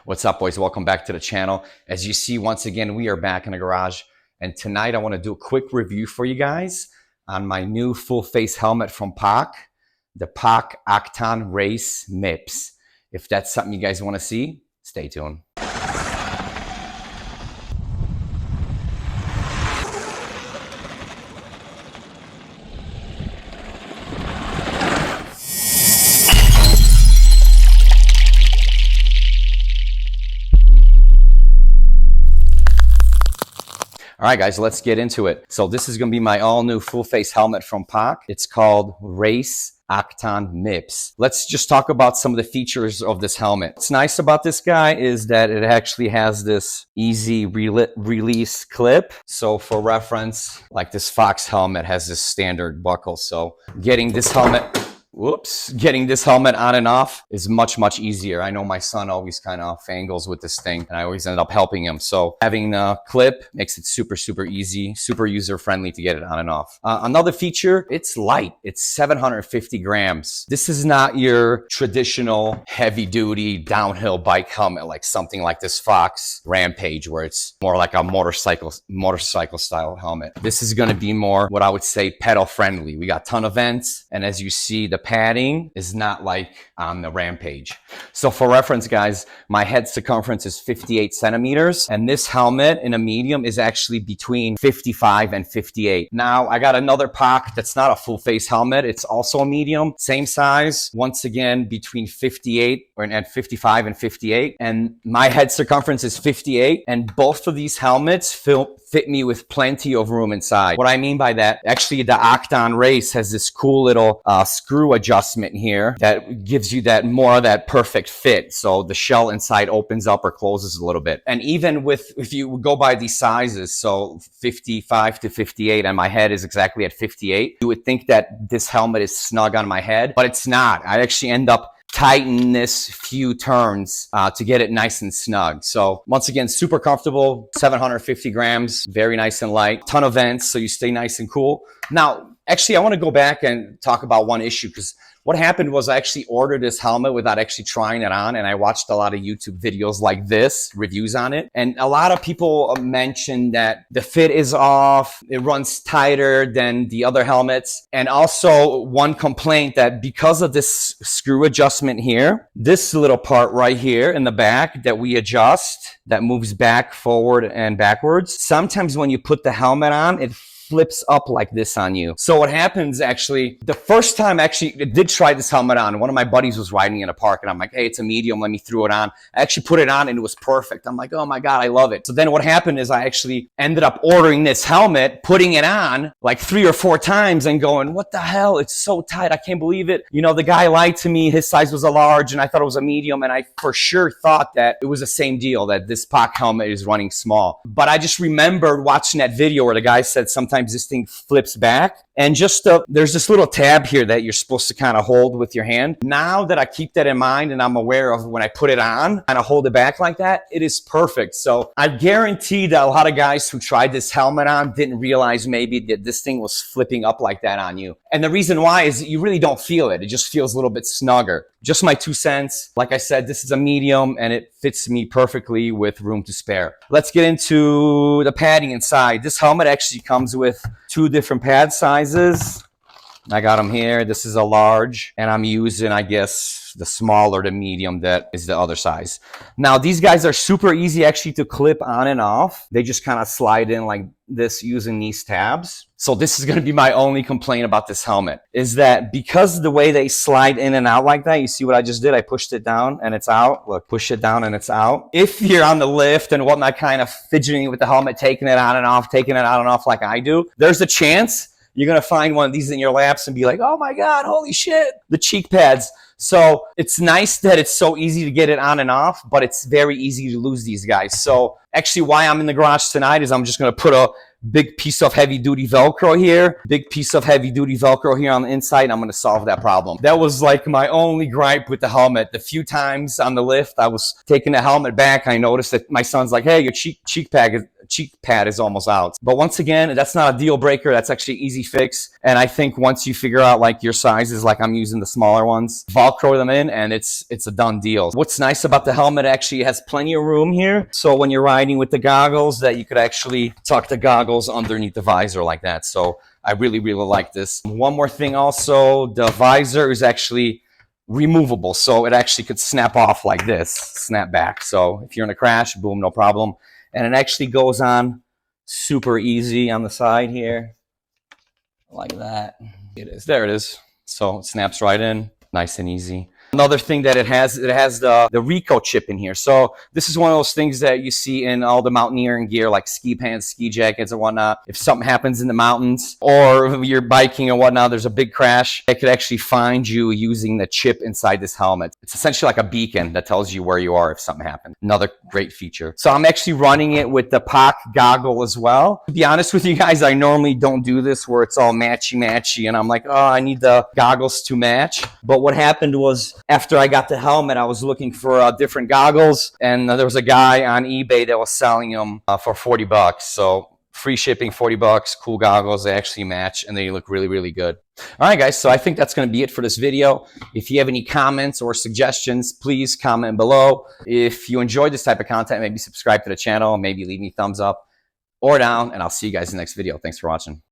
What's up, boys? Welcome back to the channel. As you see, once again, we are back in the garage. And tonight I want to do a quick review for you guys on my new full face helmet from POC, the POC Otocon Race MIPS. If that's something you guys want to see, stay tuned. All right, guys, let's get into it. So this is going to be my all new full face helmet from POC. It's called Race Otocon MIPS. Let's just talk about some of the features of this helmet. What's nice about this guy is that it actually has this easy release clip. So for reference, like this Fox helmet has this standard buckle. So getting this helmet on and off is much easier. I know my son always kind of fangles with this thing and I always end up helping him. So having a clip makes it super easy, super user friendly to get it on and off. Another feature, it's light. It's 750 grams. This is not your traditional heavy duty downhill bike helmet like something like this Fox Rampage where it's more like a motorcycle style helmet. This is going to be more what I would say pedal friendly. We got a ton of vents, and as you see, the padding is not like on the Rampage. So for reference, guys, my head circumference is 58 centimeters, and this helmet in a medium is actually between 55 and 58. Now, I got another POC that's not a full face helmet. It's also a medium, same size, once again, between 58 and 55 and 58. And my head circumference is 58, and both of these helmets fit me with plenty of room inside. What I mean by that, actually the Otocon Race has this cool little screw adjustment here that gives you that more of that perfect fit. So the shell inside opens up or closes a little bit. And even with, if you go by these sizes, so 55 to 58, and my head is exactly at 58, you would think that this helmet is snug on my head, but it's not. I actually end up tighten this few turns to get it nice and snug. So once again, super comfortable, 750 grams, very nice and light, ton of vents, so you stay nice and cool. Now, actually, I want to go back and talk about one issue, because what happened was I actually ordered this helmet without actually trying it on, and I watched a lot of YouTube videos like this, reviews on it. And a lot of people mentioned that the fit is off, it runs tighter than the other helmets. And also one complaint that because of this screw adjustment here, this little part right here in the back that we adjust, that moves back, forward, and backwards, sometimes when you put the helmet on, it flips up like this on you. So what happens actually, the first time I did try this helmet on, one of my buddies was riding in a park and I'm like, hey, it's a medium, let me throw it on. I actually put it on and it was perfect. I'm like, oh my God, I love it. So then what happened is I actually ended up ordering this helmet, putting it on like 3 or 4 times and going, what the hell? It's so tight. I can't believe it. You know, the guy lied to me. His size was a large and I thought it was a medium. And I for sure thought that it was the same deal, that this POC helmet is running small. But I just remembered watching that video where the guy said sometimes this thing flips back, and just there's this little tab here that you're supposed to kind of hold with your hand. Now that I keep that in mind and I'm aware of when I put it on, kind of hold it back like that, it is perfect. So I guarantee that a lot of guys who tried this helmet on didn't realize maybe that this thing was flipping up like that on you. And the reason why is you really don't feel it. It just feels a little bit snugger. Just my 2 cents. Like I said, this is a medium and it fits me perfectly with room to spare. Let's get into the padding inside. This helmet actually comes with 2 different pad sizes. I got them here. This is a large, and I'm using, I guess, the smaller, the medium, that is the other size. Now, these guys are super easy actually to clip on and off. They just kind of slide in like this using these tabs. So this is going to be my only complaint about this helmet, is that because the way they slide in and out like that, you see what I just did? I pushed it down and it's out. Look, push it down and it's out. If you're on the lift and whatnot, kind of fidgeting with the helmet, taking it on and off, taking it on and off like I do, there's a chance you're going to find one of these in your laps and be like, oh my God, holy shit, the cheek pads. So it's nice that it's so easy to get it on and off, but it's very easy to lose these guys. So actually why I'm in the garage tonight is I'm just going to put a big piece of heavy duty Velcro here, big piece of heavy duty Velcro here on the inside, and I'm going to solve that problem. That was like my only gripe with the helmet. The few times on the lift I was taking the helmet back, I noticed that my son's like, hey, your cheek cheek pad is almost out. But once again, that's not a deal breaker. That's actually an easy fix. And I think once you figure out like your sizes, like I'm using the smaller ones, Velcro them in and it's a done deal. What's nice about the helmet, actually it has plenty of room here. So when you're riding with the goggles, that you could actually tuck the goggles underneath the visor like that. So I really, really like this. One more thing also, the visor is actually removable. So it actually could snap off like this, snap back. So if you're in a crash, boom, no problem. And it actually goes on super easy on the side here. Like that. It is. There it is. So it snaps right in. Nice and easy. Another thing that it has the Rico chip in here. So this is one of those things that you see in all the mountaineering gear, like ski pants, ski jackets and whatnot. If something happens in the mountains or you're biking and whatnot, there's a big crash, it could actually find you using the chip inside this helmet. It's essentially like a beacon that tells you where you are if something happens. Another great feature. So I'm actually running it with the POC goggle as well. To be honest with you guys, I normally don't do this where it's all matchy and I'm like, oh, I need the goggles to match. But what happened was, after I got the helmet, I was looking for different goggles, and there was a guy on eBay that was selling them for 40 bucks. So free shipping, 40 bucks, cool goggles. They actually match and they look really, really good. All right, guys. So I think that's going to be it for this video. If you have any comments or suggestions, please comment below. If you enjoyed this type of content, maybe subscribe to the channel, maybe leave me a thumbs up or down, and I'll see you guys in the next video. Thanks for watching.